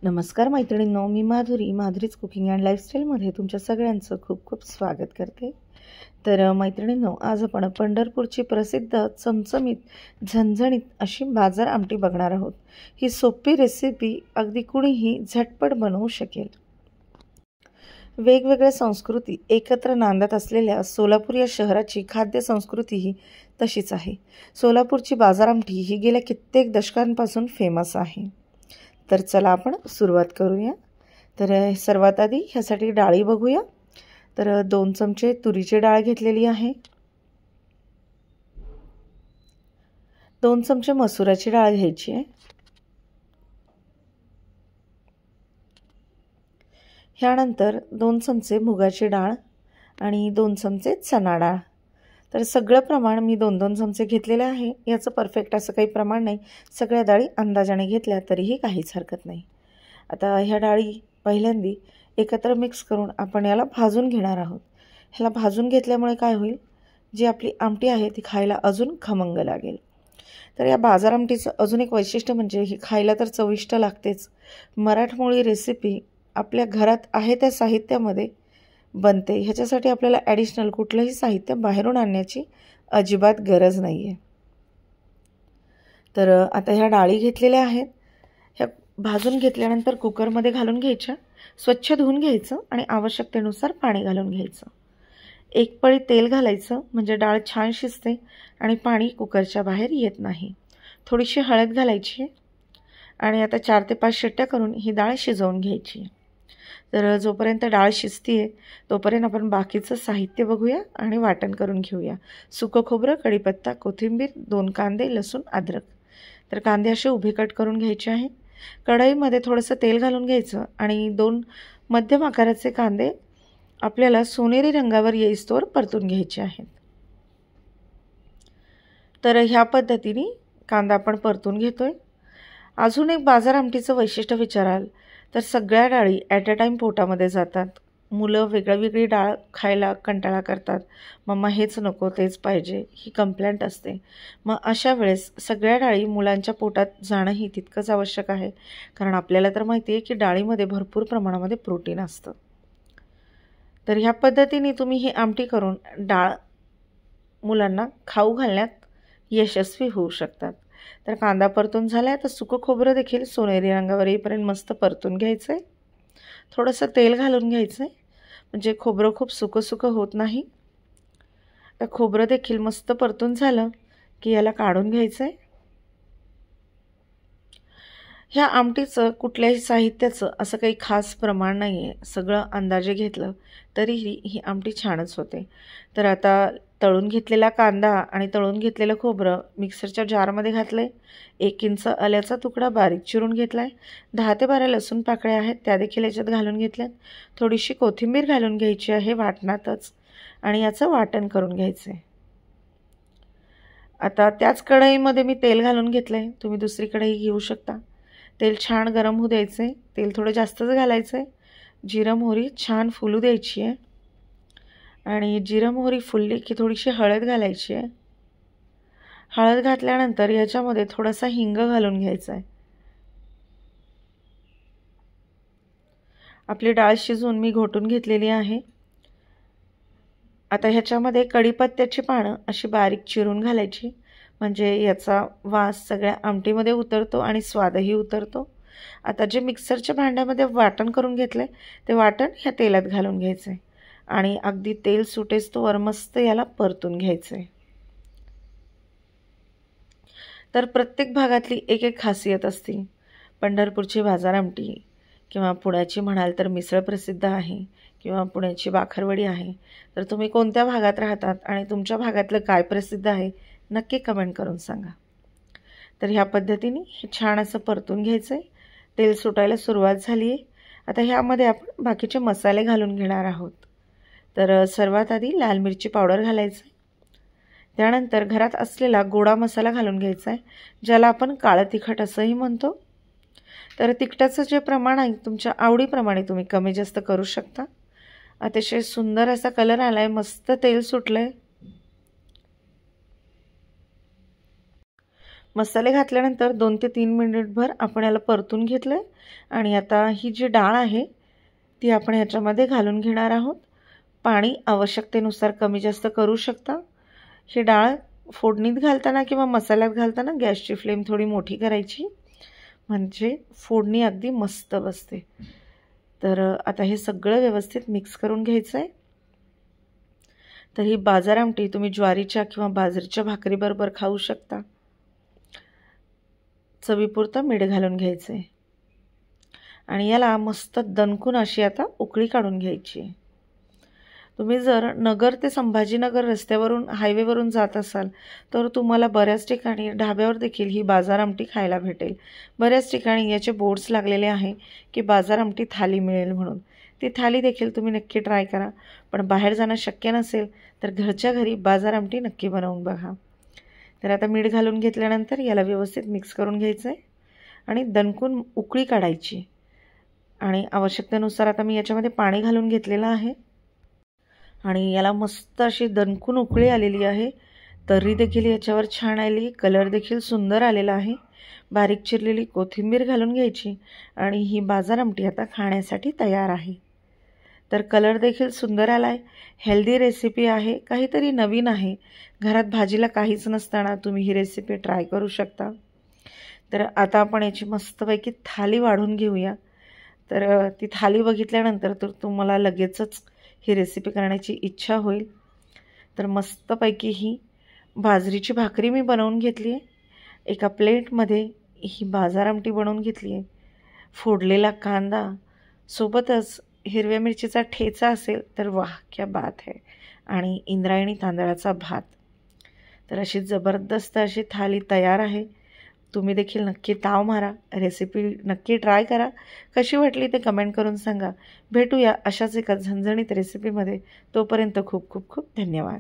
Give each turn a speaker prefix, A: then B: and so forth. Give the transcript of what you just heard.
A: नमस्कार मैत्रिणींनो, मी माधुरीच cooking and लाईफस्टाईलमध्ये तुमच्या सगळ्यांचं खूप खूप स्वागत करते। तर मैत्रिणींनो, आज आपण पंढरपूरची प्रसिद्ध चमचमीत झणझणीत अशी बाजार आमटी बघणार आहोत। ही सोपी रेसिपी अगदी कुणीही झटपट बनवू शकेल। वेगवेगळ्या संस्कृती एकत्र नांदत असलेल्या सोलापूर या शहराची खाद्य संस्कृती ही तशीच आहे। सोलापूरची बाजार आमटी ही गेल्या कित्येक दशकांपासून फेमस आहे। तर चला आपण सुरुवात करूया। तर सर्वात आधी ह्यासाठी डाळी बघूया। तर 2 चमचे तुरीची डाळ घेतलेली आहे, 2 चमचे मसुराची डाळ घ्यायची आहे, ह्यानंतर 2 चमचे मुगाची डाळ आणि 2 चमचे चणा डाळ। तर सगळं प्रमाण मी 2-2 चमचे घेतलेले आहे। याचं परफेक्ट असं काही प्रमाण नाही, सगळ्या डाळी अंदाजाने घेतल्या तरीही काहीच हरकत नाही। आता ह्या डाळी पहिल्यांदा एकत्र मिक्स करून आपण याला भाजून घेणार आहोत। ह्याला भाजून घेतल्यामुळे काय होईल, जी आपली आमटी आहे ती खायला अजून खमंग लागेल। तर या बाजार आमटीचं अजून एक वैशिष्ट्य म्हणजे ही खायला तर चविष्ट लागतेच, मराठमोळी रेसिपी आपल्या घरात आहे त्या साहित्यामध्ये बनते। ह्याच्यासाठी आपल्याला ॲडिशनल कुठलंही साहित्य बाहेरून आणण्याची अजिबात गरज नाही आहे। तर आता ह्या डाळी घेतलेल्या आहेत, ह्या भाजून घेतल्यानंतर कुकरमध्ये घालून घ्यायच्या, स्वच्छ धुवून घ्यायचं आणि आवश्यकतेनुसार पाणी घालून घ्यायचं। एक पळी तेल घालायचं म्हणजे डाळ छान शिजते आणि पाणी कुकरच्या बाहेर येत नाही। थोडीशी हळद घालायची आणि आता 4 ते 5 शिट्ट्या करून ही डाळ शिजवून घ्यायची। तर जोपर्यंत डाळ शिजते तोपर्यंत आपण बाकीचं साहित्य बघूया आणि वाटण करून घेऊया। सुकं खोबरं, कढीपत्ता, कोथिंबीर, 2 कांदे, लसूण, अद्रक। तर कांदे असे उभे कट करून घ्यायचे आहे। कढईमध्ये थोडंसं तेल घालून घ्यायचं आणि 2 मध्यम आकाराचे कांदे आपल्याला सोनेरी रंगावर येईस्तोवर परतून घ्यायचे आहेत। तर ह्या पद्धतीने कांदा आपण परतून घेतोय। अजून एक बाजार आमटीचं वैशिष्ट्य विचाराल तर सगळ्या डाळी ॲट अ टाईम पोटामध्ये जातात। मुलं वेगळी डाळ खायला कंटाळा करतात, मम्मा हेच नको तेच पाहिजे, ही कंप्लेंट असते। मग अशा वेळेस सगळ्या डाळी मुलांच्या पोटात जाणंही तितकंच आवश्यक आहे, कारण आपल्याला तर माहिती आहे की डाळीमध्ये भरपूर प्रमाणामध्ये प्रोटीन असतं। तर ह्या पद्धतीने तुम्ही ही आमटी करून डाळ मुलांना खाऊ घालण्यात यशस्वी होऊ शकतात। तर कांदा परतून झाला आहे, तर सुकं खोबरं देखील सोनेरी रंगावर येईपर्यंत मस्त परतून घ्यायचं आहे। थोडंसं तेल घालून घ्यायचं आहे म्हणजे खोबरं खूप सुकं होत नाही। तर खोबरं देखील मस्त परतून झालं की याला काढून घ्यायचं आहे। ह्या आमटीचं कुठल्याही साहित्याचं असं काही खास प्रमाण नाही आहे, सगळं अंदाजे घेतलं तरीही ही आमटी छानच होते। तर आता तळून घेतलेला कांदा आणि तळून घेतलेलं खोबरं मिक्सरच्या जारमध्ये घातलं आहे, 1 इंच आल्याचा तुकडा बारीक चिरून घेतला आहे, 10 ते 12 लसूण पाकळ्या आहेत त्या देखील याच्यात घालून घेतल्यात, थोडीशी कोथिंबीर घालून घ्यायची आहे वाटणातच आणि याचं वाटण करून घ्यायचं आहे। आता त्याच कढईमध्ये मी तेल घालून घेतलं आहे, तुम्ही दुसरी कढई घेऊ शकता। तेल छान गरम होऊ द्यायचं आहे, तेल थोडं जास्तच घालायचं आहे। जिरं मोहरी छान फुलू द्यायची आहे आणि जिरं मोहरी फुलली की थोडीशी हळद घालायची आहे। हळद घातल्यानंतर याच्यामध्ये थोडासा हिंग घालून घ्यायचा आहे। आपली डाळ शिजून मी घोटून घेतलेली आहे। आता ह्याच्यामध्ये कढीपत्त्याची पानं अशी बारीक चिरून घालायची, म्हणजे याचा वास सगळ्या आमटीमध्ये उतरतो आणि स्वादही उतरतो। आता जे मिक्सरच्या भांड्यामध्ये वाटण करून घेतले ते वाटण ह्या तेलात घालून घ्यायचे आणि अगदी तेल सुटेस्तोवर मस्त याला परतून घ्यायचे। तर प्रत्येक भागातली एक खासियत असते। पंढरपूरची बाजार आमटी किंवा पुण्याची म्हणाल तर मिसळ प्रसिद्ध आहे किंवा पुण्याची बाकरवडी आहे। तर तुम्ही कोणत्या भागात राहतात आणि तुमच्या भागातलं काय प्रसिद्ध आहे नक्की कमेंट करून सांगा। तर ह्या पद्धतीने हे छान असं परतून घ्यायचं आहे। तेल सुटायला सुरुवात झाली आहे। आता ह्यामध्ये आपण बाकीचे मसाले घालून घेणार आहोत। तर सर्वात आधी लाल मिरची पावडर घालायचं आहे, त्यानंतर घरात असलेला गोडा मसाला घालून घ्यायचा आहे, ज्याला आपण काळं तिखट असंही म्हणतो। तर तिखटाचं जे प्रमाण आहे तुमच्या आवडीप्रमाणे तुम्ही कमी जास्त करू शकता। अतिशय सुंदर असा कलर आलाय, मस्त तेल सुटलंय। मसाले घातल्यानंतर 2 ते 3 मिनिटभर आपण याला परतून घेतलं आहे आणि आता ही जी डाळ आहे ती आपण ह्याच्यामध्ये घालून घेणार आहोत. पाणी आवश्यकतेनुसार कमी जास्त करू शकता. ही डाळ फोडणीत घालताना किंवा मसाल्यात घालताना गॅसची फ्लेम थोडी मोठी करायची, म्हणजे फोडणी अगदी मस्त बसते. तर आता हे सगळं व्यवस्थित मिक्स करून घ्यायचं आहे. तर ही बाजार आमटी तुम्ही ज्वारीच्या किंवा बाजरीच्या भाकरीबरोबर खाऊ शकता. चवीपुरतं मीठ घालून घ्यायचं आहे आणि याला मस्त दणकून अशी आता उकळी काढून घ्यायची आहे. तुम्ही जर नगर ते संभाजीनगर रस्त्यावरून हायवेवरून जात असाल तर तुम्हाला बऱ्याच ठिकाणी ढाब्यावर देखील ही बाजार आमटी खायला भेटेल. बऱ्याच ठिकाणी याचे बोर्ड्स लागलेले आहे की बाजार आमटी थाली मिळेल म्हणून. ती थाली देखील तुम्ही नक्की ट्राय करा. पण बाहेर जाणं शक्य नसेल तर घरच्या घरी बाजार आमटी नक्की बनवून बघा. तर आता मीठ घालून घेतल्यानंतर याला व्यवस्थित मिक्स करून घ्यायचं आहे आणि दणकून उकळी काढायची. आणि आवश्यकतेनुसार आता मी याच्यामध्ये पाणी घालून घेतलेलं आहे आणि याला मस्त अशी दणकून उकळी आलेली आहे. तर्री देखील याच्यावर छान आली, कलर देखील सुंदर आलेला आहे. बारीक चिरलेली कोथिंबीर घालून घ्यायची आणि ही बाजार आमटी आता खाण्यासाठी तयार आहे. तर कलर देखील सुंदर आला आहे. हेल्दी रेसिपी आहे, काहीतरी नवीन आहे. घरात भाजीला काहीच नसताना तुम्ही ही रेसिपी ट्राय करू शकता. तर आता आपण याची मस्तपैकी थाली वाढून घेऊया. तर ती थाली बघितल्यानंतर तर तुम्हाला लगेचच ही रेसिपी करण्याची इच्छा होईल. तर मस्तपैकी ही बाजरीची भाकरी मी बनवून घेतली आहे. एका प्लेटमध्ये ही बाजार आमटी बनवून घेतली आहे. फोडलेला कांदा सोबतच हिरव्या मिरचीचा ठेचा असेल तर वाह क्या बात है. आणि इंद्रायणी तांदळाचा भात. तर अशी जबरदस्त अशी थाली तयार आहे. तुम्ही देखील नक्की ताव मारा, रेसिपी नक्की ट्राय करा. कशी वाटली ते कमेंट करून सांगा. भेटूया अशाच एका झणझणीत रेसिपीमध्ये. तोपर्यंत खूप खूप खूप धन्यवाद.